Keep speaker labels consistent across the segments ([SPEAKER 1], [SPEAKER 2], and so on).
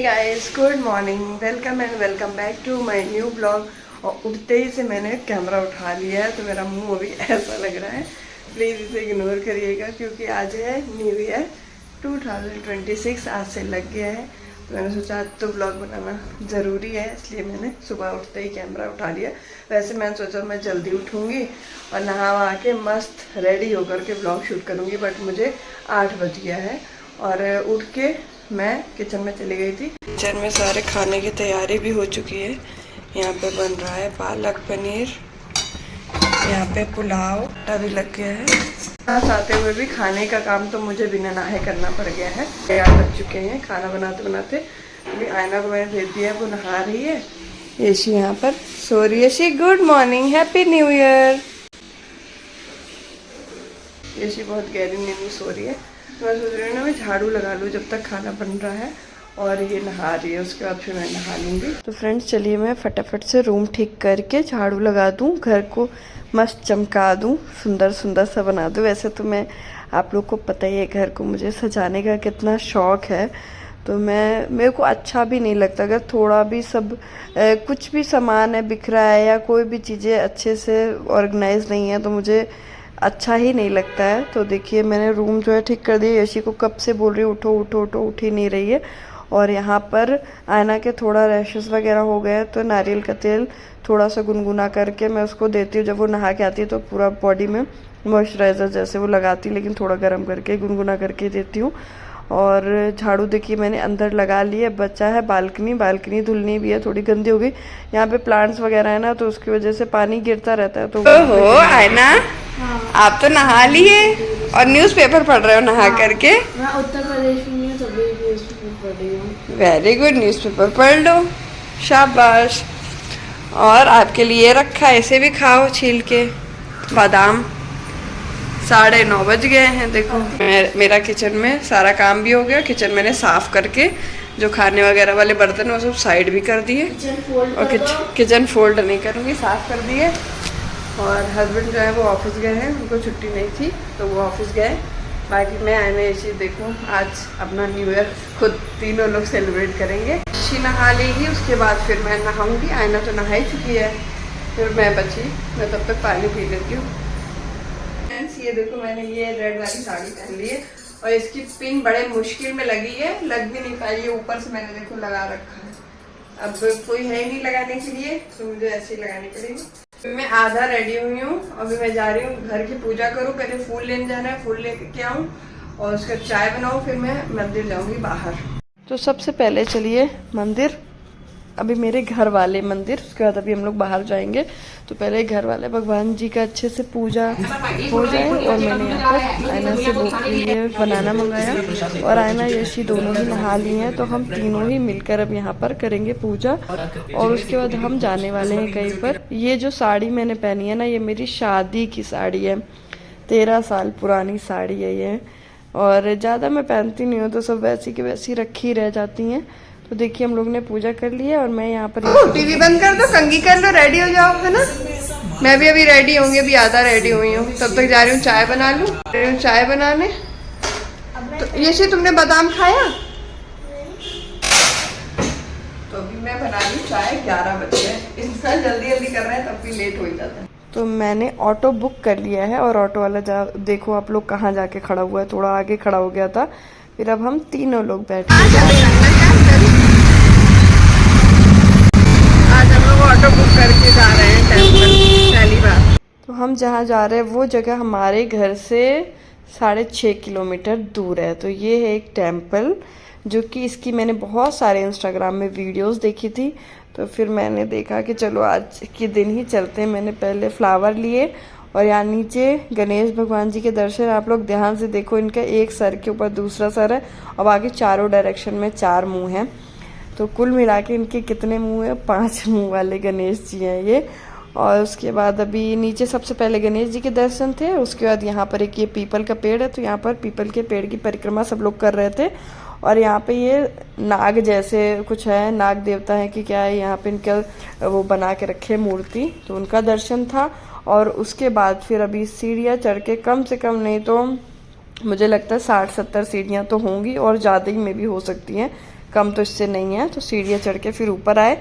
[SPEAKER 1] Guys, good morning, welcome and welcome back to my new blog. और उठते ही से मैंने कैमरा उठा लिया है तो मेरा मुंह अभी ऐसा लग रहा है। प्लीज़ इसे इग्नोर करिएगा क्योंकि आज है न्यू ईयर 2026। आज से लग गया है तो मैंने सोचा आज तो ब्लॉग बनाना ज़रूरी है, इसलिए मैंने सुबह उठते ही कैमरा उठा लिया। वैसे मैंने सोचा मैं जल्दी उठूँगी और नहा वहा के मस्त रेडी होकर के ब्लॉग शूट करूँगी, बट मुझे 8 बज गया है और उठ के मैं किचन में चली गई थी। किचन में सारे खाने की तैयारी भी हो चुकी है। यहाँ पे बन रहा है पालक पनीर, यहाँ पे पुलाव अभी लग गया है। साथ आते हुए भी खाने का काम तो मुझे बिना नहाए करना पड़ गया है। तैयार बच चुके हैं खाना बनाते बनाते। अभी आयना को मैंने भेज दिया है, वो नहा रही है। यशी यहाँ पर सो रही है। Yeshi good morning, happy new year. Yeshi बहुत गहरी नींद में सो रही है तो मैं सोच रही हूँ ना मैं झाड़ू लगा लूँ जब तक खाना बन रहा है और ये नहा रही है, उसके बाद फिर मैं नहा लूँगी। तो फ्रेंड्स चलिए मैं फटाफट से रूम ठीक करके झाड़ू लगा दूँ, घर को मस्त चमका दूँ, सुंदर सुंदर सा बना दूँ। वैसे तो मैं आप लोग को पता ही है घर को मुझे सजाने का कितना शौक़ है, तो मेरे को अच्छा भी नहीं लगता अगर थोड़ा भी सब कुछ भी सामान है बिखरा है या कोई भी चीज़ें अच्छे से ऑर्गेनाइज नहीं है तो मुझे अच्छा ही नहीं लगता है। तो देखिए मैंने रूम जो है ठीक कर दिया। यशी को कब से बोल रही हूँ उठो उठो उठो, उठ ही नहीं रही है। और यहाँ पर आयना के थोड़ा रैशेस वगैरह हो गए हैं तो नारियल का तेल थोड़ा सा गुनगुना करके मैं उसको देती हूँ। जब वो नहा के आती है तो पूरा बॉडी में मॉइस्चराइज़र जैसे वो लगाती, लेकिन थोड़ा गर्म करके गुनगुना करके देती हूँ। और झाड़ू देखिए मैंने अंदर लगा ली है, बचा है बालकनी धुलनी भी है, थोड़ी गंदी हो गई। यहाँ पे प्लांट्स वगैरह है ना तो उसकी वजह से पानी गिरता रहता है। तो ओहो आयना, आप तो नहा लिए और न्यूज़पेपर पढ़ रहे हो नहा करके।
[SPEAKER 2] मैं उत्तर प्रदेश में हूँ तभी न्यूज़पेपर पढ़ रही हूँ।
[SPEAKER 1] वेरी गुड, न्यूज़पेपर पढ़ लो, शाबाश। और आपके लिए रखा है, इसे भी खाओ छील के। बादाम 9:30 बज गए हैं। देखो मेरा किचन में सारा काम भी हो गया। किचन मैंने साफ़ करके जो खाने वगैरह वाले बर्तन वो सब साइड भी कर दिए और किचन फोल्ड नहीं करूँगी, साफ़ कर दिए। और हस्बैंड जो है वो ऑफिस गए हैं, उनको छुट्टी नहीं थी तो वो ऑफिस गए। बाकी मैं आने ऐसी देखूँ आज अपना न्यू ईयर खुद तीनों लोग सेलिब्रेट करेंगे। अच्छी नहा लेगी उसके बाद फिर मैं नहाऊंगी। आयना तो नहा ही चुकी है, फिर मैं बची, मैं तब तक पानी पी लेती हूँ। फ्रेंड्स ये देखो मैंने ये रेड वाली साड़ी पहन ली है और इसकी पिन बड़े मुश्किल में लगी है, लग भी नहीं पाई है। ऊपर से मैंने देखो लगा रखा है, अब कोई है ही नहीं लगाने के लिए तो मुझे ऐसे ही लगानी पड़ेगी। मैं आधा रेडी हुई हूँ, अभी मैं जा रही हूँ घर की पूजा करूँ। पहले फूल लेने जाना है, फूल लेके आऊँ और उसका चाय बनाऊँ, फिर मैं मंदिर जाऊँगी बाहर। तो सबसे पहले चलिए मंदिर, अभी मेरे घर वाले मंदिर, उसके बाद अभी हम लोग बाहर जाएंगे। तो पहले घर वाले भगवान जी का अच्छे से पूजा हो जाए। और मैंने यहाँ पर आयना से ये बनाना मंगाया और आयना यशी दोनों ही नहा लिए हैं तो हम तीनों ही मिलकर अब यहाँ पर करेंगे पूजा। और उसके बाद हम जाने वाले हैं कहीं पर। ये जो साड़ी मैंने पहनी है ना, ये मेरी शादी की साड़ी है, 13 साल पुरानी साड़ी है ये। और ज़्यादा मैं पहनती नहीं हूँ तो सब वैसी की वैसी रखी रह जाती हैं। तो देखिए हम लोग ने पूजा कर ली है और मैं यहाँ पर टीवी बंद कर दो, कंघी कर लो, रेडी हो जाओ, है ना। मैं भी अभी रेडी होंगी, अभी आधा रेडी हुई हूँ, तब तक जा रही हूँ चाय बना लूँ। चाय बनाने तो ये तुमने बादाम खाया? तो अभी मैं बना लूँ चाय, 11 बज गए। इतना जल्दी जल्दी कर रहे हैं तब भी लेट हो ही जाता है। तो मैंने ऑटो बुक कर लिया है और ऑटो वाला देखो आप लोग कहाँ जाके खड़ा हुआ है, थोड़ा आगे खड़ा हो गया था। फिर अब हम तीनों लोग बैठे आज हम लोग ऑटो बुक करके जा रहे हैं टेम्पल, पहली बार। तो हम जहाँ जा रहे हैं वो जगह हमारे घर से 6.5 किलोमीटर दूर है। तो ये है एक टेम्पल जो कि इसकी मैंने बहुत सारे इंस्टाग्राम में वीडियोस देखी थी, तो फिर मैंने देखा कि चलो आज के दिन ही चलते हैं। मैंने पहले फ्लावर लिए और यहाँ नीचे गणेश भगवान जी के दर्शन, आप लोग ध्यान से देखो, इनका एक सर के ऊपर दूसरा सर है और बाकी चारों डायरेक्शन में 4 मुंह हैं। तो कुल मिला के इनके कितने मुंह हैं? 5 मुंह वाले गणेश जी हैं ये। और उसके बाद अभी नीचे सबसे पहले गणेश जी के दर्शन थे, उसके बाद यहाँ पर एक ये पीपल का पेड़ है तो यहाँ पर पीपल के पेड़ की परिक्रमा सब लोग कर रहे थे। और यहाँ पे ये नाग जैसे कुछ है, नाग देवता है कि क्या है, यहाँ पे इनका वो बना के रखे मूर्ति, तो उनका दर्शन था। और उसके बाद फिर अभी सीढ़ियाँ चढ़ के कम से कम नहीं तो मुझे लगता है 60-70 सीढ़ियाँ तो होंगी और ज़्यादा ही में भी हो सकती हैं, कम तो इससे नहीं है। तो सीढ़ियाँ चढ़ के फिर ऊपर आए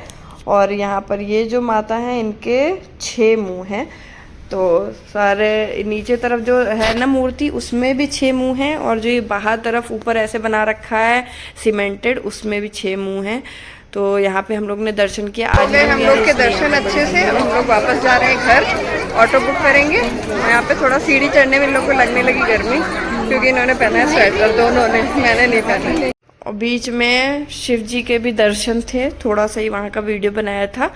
[SPEAKER 1] और यहाँ पर ये जो माता हैं इनके 6 मुँह हैं। तो सारे नीचे तरफ जो है ना मूर्ति उसमें भी 6 मुँह हैं और जो ये बाहर तरफ ऊपर ऐसे बना रखा है सीमेंटेड उसमें भी 6 मुँह हैं। तो यहाँ पे हम लोग ने दर्शन किया। आज हम लोग के दर्शन अच्छे से। अब हम लोग वापस जा रहे हैं घर, ऑटो बुक करेंगे। यहाँ पे थोड़ा सीढ़ी चढ़ने में इन लोग को लगने लगी गर्मी क्योंकि इन्होंने पहना है स्वेटर, दोनों ने, मैंने नहीं पहना। और बीच में शिव जी के भी दर्शन थे, थोड़ा सा ही वहाँ का वीडियो बनाया था।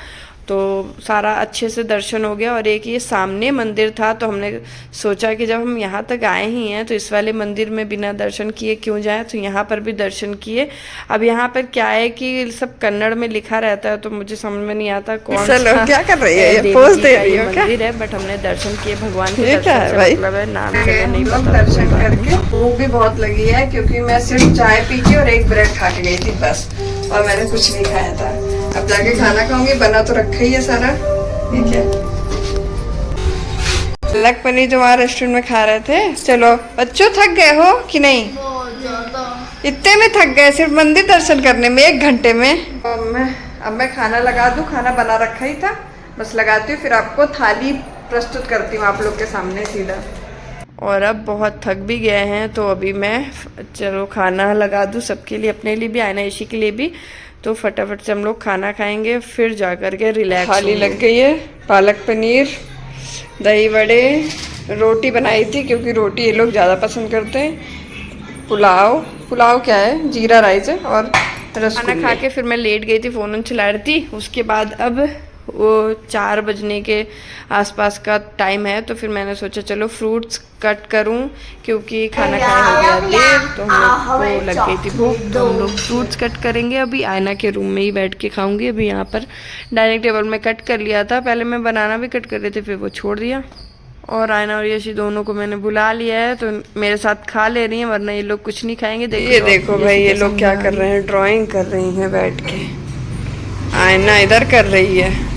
[SPEAKER 1] तो सारा अच्छे से दर्शन हो गया। और एक ये सामने मंदिर था तो हमने सोचा कि जब हम यहाँ तक आए ही हैं तो इस वाले मंदिर में बिना दर्शन किए क्यों जाएं, तो यहाँ पर भी दर्शन किए। अब यहाँ पर क्या है कि सब कन्नड़ में लिखा रहता है तो मुझे समझ में नहीं आता कौन सा क्या कर रही है, ये पोज दे रही है मंदिर है। बट हमने दर्शन किए भगवान के, मतलब है नाम से नहीं पता। दर्शन करके भूख भी बहुत लगी है क्योंकि मैं सिर्फ चाय पी के और एक ब्रेड खा के गई थी बस, और मैंने कुछ नहीं खाया था। अब जाके खाना खाऊंगी, बना तो रखा ही है सारा, ठीक है। पालक पनीर जो वहाँ रेस्टोरेंट में खा रहे थे। चलो बच्चों, थक गए हो कि नहीं? इतने में थक गए सिर्फ मंदिर दर्शन करने में 1 घंटे में। अब मैं खाना लगा दूँ, खाना बना रखा ही था, बस लगाती हूँ फिर आपको थाली प्रस्तुत करती हूँ आप लोग के सामने सीधा। और अब बहुत थक भी गए हैं तो अभी मैं चलो खाना लगा दूँ सबके लिए, अपने लिए भी, आयना ईशी के लिए भी। तो फटाफट से हम लोग खाना खाएंगे फिर जा कर के रिलैक्स। थाली लग गई है, पालक पनीर, दही बड़े, रोटी बनाई थी क्योंकि रोटी ये लोग ज़्यादा पसंद करते हैं। पुलाव क्या है, जीरा राइस है और रसगुल्ले। खाना खा के फिर मैं लेट गई थी, फ़ोन चला रही थी। उसके बाद अब वो 4 बजने के आसपास का टाइम है तो फिर मैंने सोचा चलो फ्रूट्स कट करूं क्योंकि खाना खाया हो गया देर, तो हम लोग को लग गई थी भूख। तो हम लोग फ्रूट्स कट करेंगे अभी, आयना के रूम में ही बैठ के खाऊंगी। अभी यहाँ पर डाइनिंग टेबल में कट कर लिया था, पहले मैं बनाना भी कट कर रहे थे फिर वो छोड़ दिया। और आयना और यशी दोनों को मैंने बुला लिया है तो मेरे साथ खा ले रही हैं, वरना ये लोग कुछ नहीं खाएंगे। ये देखो भाई, ये लोग क्या कर रहे हैं, ड्राइंग कर रही हैं बैठ के। आयना इधर कर रही है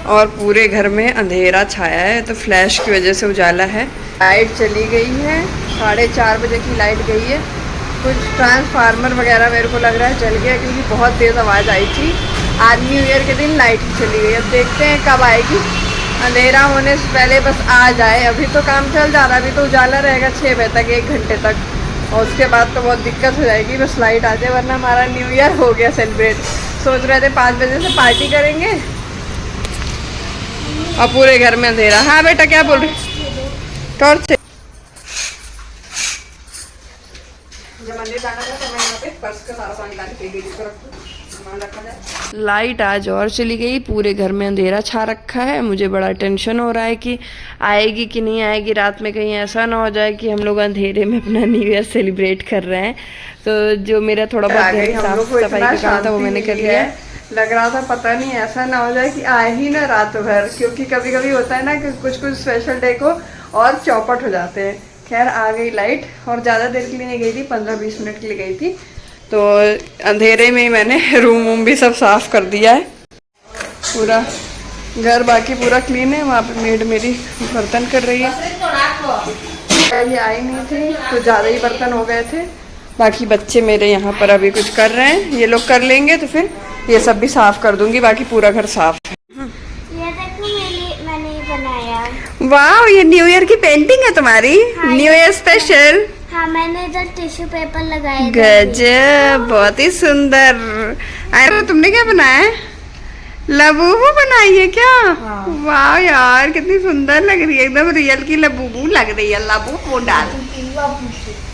[SPEAKER 1] और पूरे घर में अंधेरा छाया है तो फ्लैश की वजह से उजाला है। लाइट चली गई है, 4:30 बजे की लाइट गई है। कुछ ट्रांसफार्मर वगैरह मेरे को लग रहा है जल गया क्योंकि बहुत तेज़ आवाज़ आई थी। आज न्यू ईयर के दिन लाइट ही चली गई, अब देखते हैं कब आएगी। अंधेरा होने से पहले बस आ जाए। अभी तो काम चल जा रहा है, अभी तो उजाला रहेगा 6 बजे तक, 1 घंटे तक, और उसके बाद तो बहुत दिक्कत हो जाएगी। बस लाइट आ जाए, वरना हमारा न्यू ईयर हो गया सेलिब्रेट। सोच रहे थे 5 बजे से पार्टी करेंगे और पूरे घर में अंधेरा। हाँ बेटा क्या बोल रहे? टॉर्च लाइट आज और चली गई, पूरे घर में अंधेरा छा रखा है। मुझे बड़ा टेंशन हो रहा है कि आएगी कि नहीं आएगी रात में, कहीं ऐसा ना हो जाए कि हम लोग अंधेरे में अपना न्यू ईयर सेलिब्रेट कर रहे हैं। तो जो मेरा थोड़ा बहुत साफ सफाई का काम था वो मैंने कर लिया। लग रहा था पता नहीं ऐसा ना हो जाए कि आए ही ना रात भर, क्योंकि कभी कभी होता है ना कि कुछ स्पेशल डे को और चौपट हो जाते हैं। खैर आ गई लाइट, और ज़्यादा देर के लिए नहीं गई थी, 15-20 मिनट के लिए गई थी। तो अंधेरे में ही मैंने रूम वूम भी सब साफ़ कर दिया है, पूरा घर बाकी पूरा क्लीन है। वहाँ पे मेड मेरी बर्तन कर रही है। ये आई नहीं थी तो ज़्यादा ही बर्तन हो गए थे। बाकी बच्चे मेरे यहाँ पर अभी कुछ कर रहे हैं, ये लोग कर लेंगे तो फिर ये सब भी साफ कर दूंगी। बाकी पूरा घर साफ है।
[SPEAKER 2] ये देखो मैंने ये बनाया।
[SPEAKER 1] वाह, ये न्यू ईयर की पेंटिंग है तुम्हारी?
[SPEAKER 2] हाँ,
[SPEAKER 1] न्यू ईयर स्पेशल।
[SPEAKER 2] हाँ, मैंने इधर टिश्यू पेपर लगाया।
[SPEAKER 1] गजब, बहुत ही सुंदर। अरे तुमने क्या बनाया है? लबूबू बनाई है क्या?
[SPEAKER 2] हाँ।
[SPEAKER 1] वाह यार, कितनी सुंदर लग रही है, एकदम रियल की लबूबू लग रही है। लबूबू डाल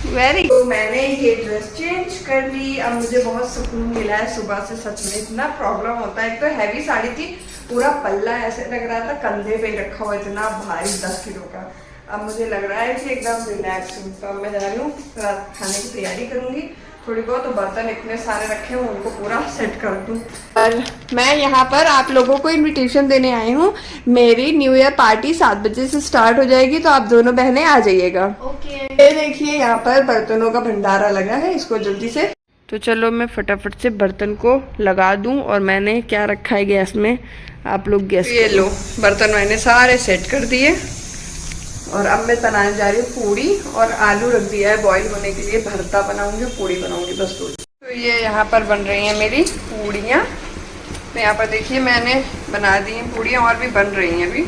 [SPEAKER 1] वेरी गुड। मैंने ये ड्रेस चेंज कर ली, अब मुझे बहुत सुकून मिला है सुबह से। सच में इतना प्रॉब्लम होता है, एक तो हैवी साड़ी थी, पूरा पल्ला ऐसे लग रहा था कंधे पे रखा हुआ, इतना भारी 10 किलो का। अब मुझे लग रहा है कि एकदम रिलैक्स हूँ। तो अब मैं जा रही हूँ रात खाने की तैयारी करूँगी थोड़ी बहुत। तो बर्तन इतने सारे रखे हुए उनको पूरा सेट कर दूँ। और मैं यहाँ पर आप लोगों को इनविटेशन देने आई हूँ। मेरी न्यू ईयर पार्टी 7 बजे से स्टार्ट हो जाएगी, तो आप दोनों बहनें आ जाइएगा।
[SPEAKER 2] ओके।
[SPEAKER 1] ये देखिए यहाँ पर बर्तनों का भंडारा लगा है, इसको जल्दी से। तो चलो मैं फटाफट से बर्तन को लगा दूं। और मैंने क्या रखा है गैस में, आप लोग गैस ये लो, बर्तन मैंने सारे सेट कर दिए। और अब मैं बनाने जा रही हूँ पूड़ी और आलू रख दिया है बॉईल होने के लिए, भरता बनाऊंगी, पूड़ी बनाऊंगी, बस दो। तो ये यहाँ पर बन रही हैं मेरी पूड़ियाँ। तो यहाँ पर देखिए मैंने बना दी हैं पूड़ियाँ और भी बन रही हैं अभी।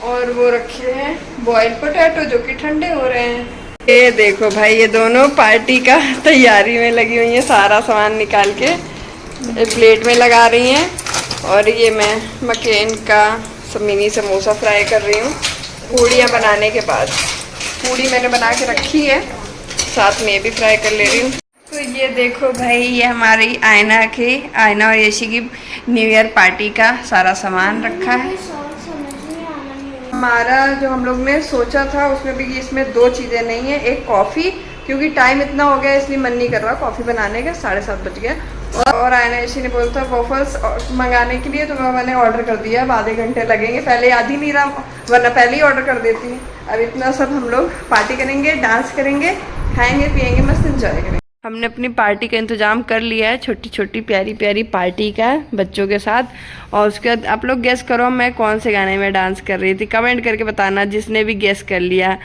[SPEAKER 1] और वो रखे हैं बॉइल्ड पोटैटो जो कि ठंडे हो रहे हैं। ये देखो भाई ये दोनों पार्टी का तैयारी में लगी हुई हैं, सारा सामान निकाल के प्लेट में लगा रही हैं। और ये मैं मकेन का मिनी समोसा फ्राई कर रही हूँ पूड़ियाँ बनाने के बाद। पूड़ी मैंने बना के रखी है, साथ में ये भी फ्राई कर ले रही हूँ। तो ये देखो भाई ये हमारी आयना और यशी की न्यू ईयर पार्टी का सारा सामान रखा है। हमारा जो हम लोग ने सोचा था उसमें भी इसमें दो चीज़ें नहीं है, एक कॉफ़ी, क्योंकि टाइम इतना हो गया इसलिए मन नहीं कर रहा कॉफ़ी बनाने का, 7:30 बज गया। और आयना यशी ने बोला था वॉफल्स मंगाने के लिए, तो मैंने ऑर्डर कर दिया। अब आधे घंटे लगेंगे, पहले याद ही नहीं रहा वरना पहले ही ऑर्डर कर देती। अब इतना सब हम लोग पार्टी करेंगे, डांस करेंगे, खाएंगे पिएंगे, मस्त इंजॉय करेंगे। हमने अपनी पार्टी का इंतज़ाम कर लिया है, छोटी छोटी प्यारी प्यारी पार्टी का बच्चों के साथ। और उसके बाद आप लोग गेस करो मैं कौन से गाने में डांस कर रही थी, कमेंट करके बताना जिसने भी गेस कर लिया।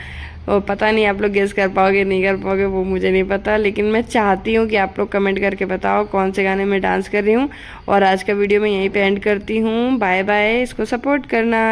[SPEAKER 1] वो पता नहीं आप लोग गेस कर पाओगे नहीं कर पाओगे वो मुझे नहीं पता, लेकिन मैं चाहती हूँ कि आप लोग कमेंट करके बताओ कौन से गाने में डांस कर रही हूँ। और आज का वीडियो मैं यहीं पे एंड करती हूँ। बाय बाय, इसको सपोर्ट करना।